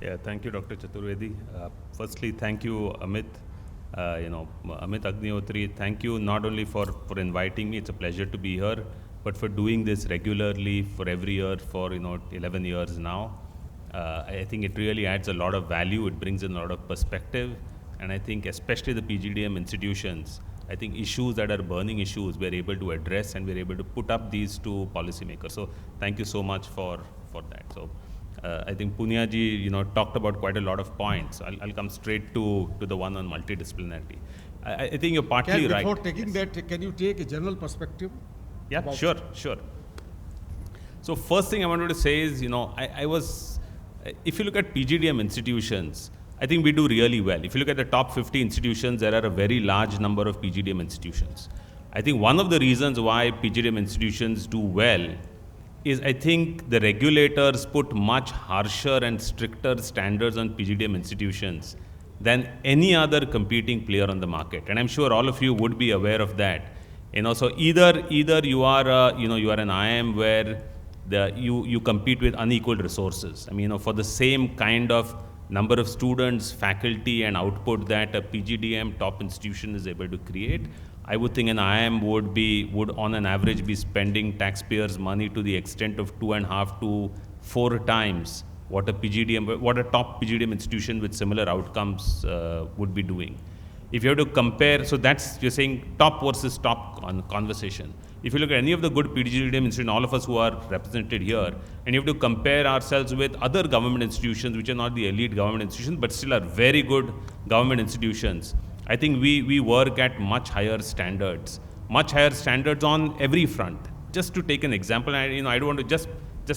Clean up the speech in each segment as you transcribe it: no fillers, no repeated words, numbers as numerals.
Yeah, thank you, Dr. Chaturvedi. Firstly, thank you, Amit. Amit Agnihotri, thank you not only for inviting me, it's a pleasure to be here, but for doing this regularly for every year for 11 years now. I think it really adds a lot of value. It brings in a lot of perspective, and I think especially the PGDM institutions, I think issues that are burning issues we're able to address, and we're able to put up these to policymakers. So thank you so much for that. So. I think Punyaji, talked about quite a lot of points. I'll come straight to the one on multidisciplinarity. I think you're partly right. Before taking that, can you take a general perspective? Yeah, sure. So first thing I wanted to say is, if you look at PGDM institutions, I think we do really well. If you look at the top 50 institutions, there are a very large number of PGDM institutions. I think one of the reasons why PGDM institutions do well is I think the regulators put much harsher and stricter standards on PGDM institutions than any other competing player on the market. And I'm sure all of you would be aware of that. So either you are you are an IIM where you compete with unequal resources. I mean, for the same kind of number of students, faculty, and output that a PGDM top institution is able to create, I would think an IIM would on an average be spending taxpayers' money to the extent of 2.5 to 4 times what a top PGDM institution with similar outcomes would be doing. If you have to compare, so that's, you're saying top versus top conversation. If you look at any of the good PGDM institutions, all of us who are represented here, and you have to compare ourselves with other government institutions, which are not the elite government institutions, but still are very good government institutions, I think we work at much higher standards on every front. Just to take an example, I don't want to just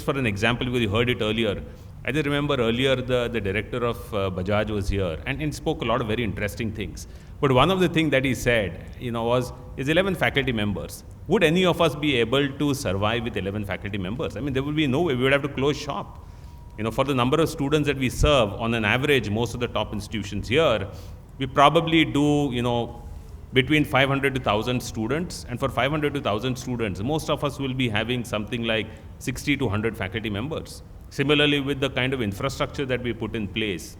for an example, because you heard it earlier. I just remember earlier the director of Bajaj was here and spoke a lot of very interesting things. But one of the things that he said, is 11 faculty members. Would any of us be able to survive with 11 faculty members? I mean, there would be no way. We would have to close shop. For the number of students that we serve, on an average, most of the top institutions here, we probably do, between 500 to 1,000 students. And for 500 to 1,000 students, most of us will be having something like 60 to 100 faculty members. Similarly, with the kind of infrastructure that we put in place.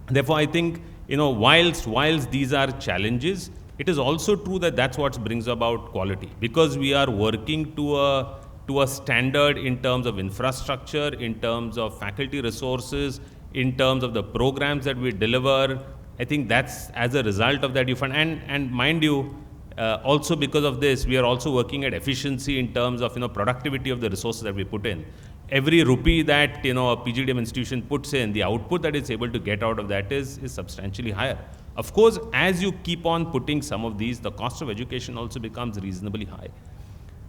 Therefore, I think, whilst these are challenges, it is also true that that's what brings about quality. Because we are working to a standard in terms of infrastructure, in terms of faculty resources, in terms of the programs that we deliver. I think that's as a result of that you find, and mind you, also because of this, we are also working at efficiency in terms of productivity of the resources that we put in. Every rupee that a PGDM institution puts in, the output that it's able to get out of that is substantially higher. Of course, as you keep on putting some of these, the cost of education also becomes reasonably high.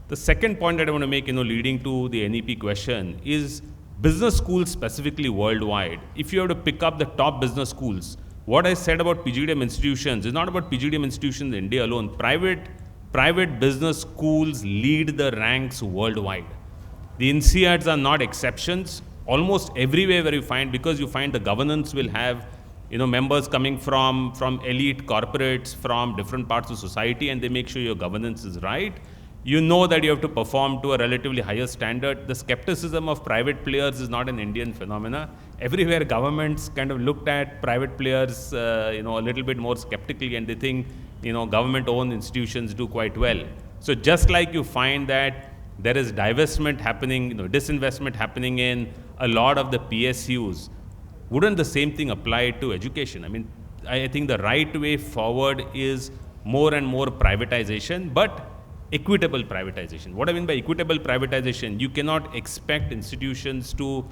The second point that I want to make, leading to the NEP question, is business schools specifically worldwide. If you have to pick up the top business schools, what I said about PGDM institutions is not about PGDM institutions in India alone. Private business schools lead the ranks worldwide. The INSEADs are not exceptions. Almost everywhere where you find the governance will have members coming from elite corporates, from different parts of society, and they make sure your governance is right. You know that you have to perform to a relatively higher standard. The skepticism of private players is not an Indian phenomena. Everywhere governments kind of looked at private players, a little bit more skeptically, and they think, government-owned institutions do quite well. So just like you find that there is divestment happening, disinvestment happening in a lot of the PSUs, wouldn't the same thing apply to education? I mean, I think the right way forward is more and more privatization, but equitable privatization. What I mean by equitable privatization, you cannot expect institutions to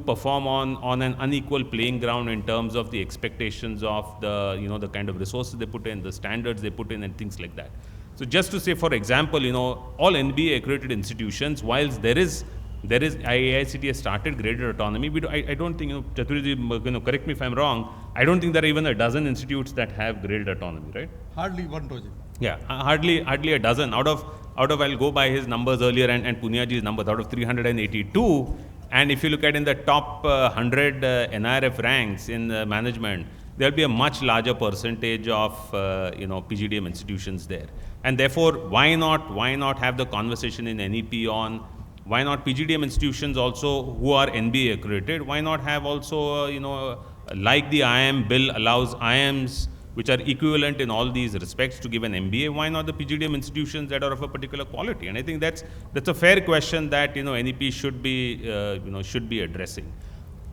perform on an unequal playing ground in terms of the expectations of the kind of resources they put in, the standards they put in, and things like that. So just to say, for example, all NBA accredited institutions, whilst there is AICTE has started graded autonomy, I don't think, Chaturji, correct me if I'm wrong, I don't think there are even a dozen institutes that have graded autonomy, right? Hardly one dozen. Yeah, hardly a dozen. Out of I'll go by his numbers earlier and Punyaji's numbers, out of 382. And if you look at in the top 100 NIRF ranks in management, there'll be a much larger percentage of PGDM institutions there. And therefore, why not have the conversation in NEP on Why not PGDM institutions also who are NBA accredited? Why not have also, like the IIM bill allows IIMs which are equivalent in all these respects to give an MBA, why not the PGDM institutions that are of a particular quality? And I think that's a fair question that, NEP should be addressing.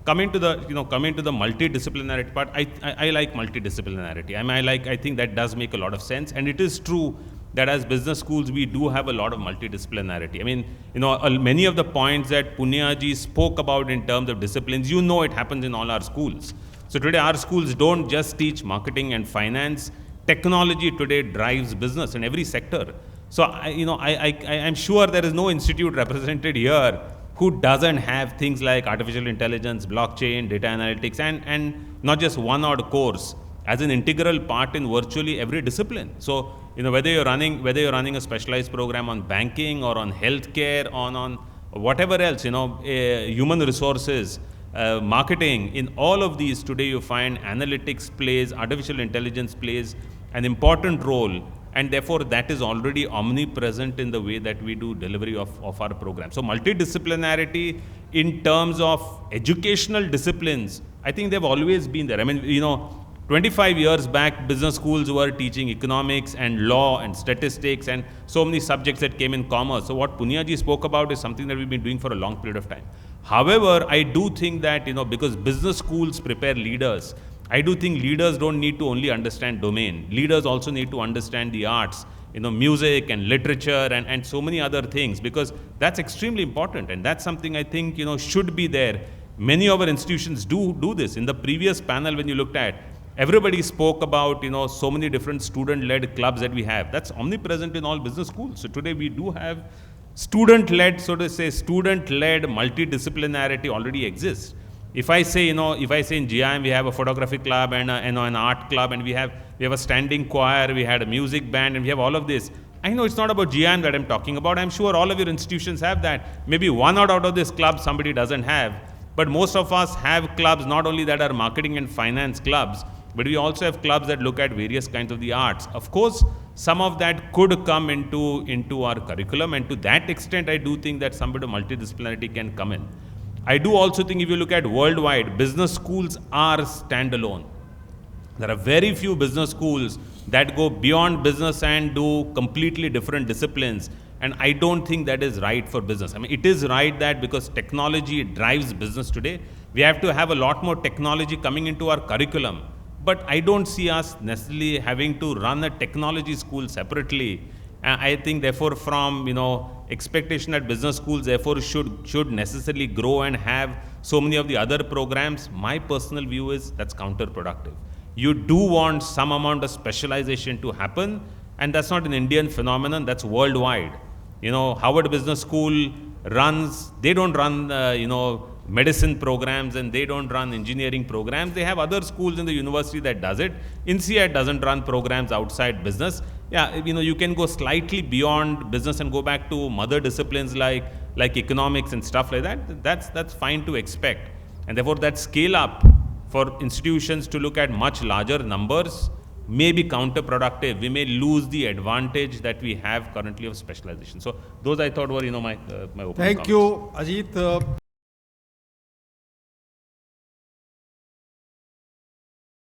Coming to the multidisciplinarity part, I like multidisciplinarity. I think that does make a lot of sense, and it is true that as business schools we do have a lot of multidisciplinarity. Many of the points that Punyaji spoke about in terms of disciplines, it happens in all our schools. So today our schools don't just teach marketing and finance. Technology today drives business in every sector. So I'm sure there is no institute represented here who doesn't have things like artificial intelligence, blockchain, data analytics, and not just one odd course as an integral part in virtually every discipline. So whether you're running a specialized program on banking or on healthcare, on whatever else, human resources, marketing, in all of these today you find analytics plays, artificial intelligence plays an important role, and therefore that is already omnipresent in the way that we do delivery of our program. So multidisciplinarity in terms of educational disciplines, I think they've always been there. 25 years back, business schools were teaching economics and law and statistics and so many subjects that came in commerce. So what Punyaji spoke about is something that we've been doing for a long period of time. However, I do think that, because business schools prepare leaders, I do think leaders don't need to only understand domain. Leaders also need to understand the arts, music and literature and so many other things, because that's extremely important, and that's something I think, should be there. Many of our institutions do this. In the previous panel, when you looked at, everybody spoke about, so many different student-led clubs that we have. That's omnipresent in all business schools. So today we do have student-led, so to say, student-led multidisciplinarity already exists. If I say in GIM we have a photography club and an art club, and we have a standing choir, we had a music band, and we have all of this. I know it's not about GIM that I'm talking about. I'm sure all of your institutions have that. Maybe one out of this club somebody doesn't have. But most of us have clubs not only that are marketing and finance clubs, but we also have clubs that look at various kinds of the arts. Of course, some of that could come into our curriculum, and to that extent, I do think that some bit of multidisciplinarity can come in. I do also think if you look at worldwide, business schools are standalone. There are very few business schools that go beyond business and do completely different disciplines, and I don't think that is right for business. It is right that because technology drives business today, we have to have a lot more technology coming into our curriculum. But I don't see us necessarily having to run a technology school separately. I think therefore from, expectation that business schools therefore should necessarily grow and have so many of the other programs, my personal view is that's counterproductive. You do want some amount of specialization to happen, and that's not an Indian phenomenon, that's worldwide. Harvard Business School they don't run, medicine programs, and they don't run engineering programs. They have other schools in the university that does it. INSEAD doesn't run programs outside business. Yeah, you can go slightly beyond business and go back to mother disciplines like economics and stuff like that. That's fine to expect. And therefore that scale up for institutions to look at much larger numbers may be counterproductive. We may lose the advantage that we have currently of specialization. So those I thought were, my opening Thank comments. you, Ajit.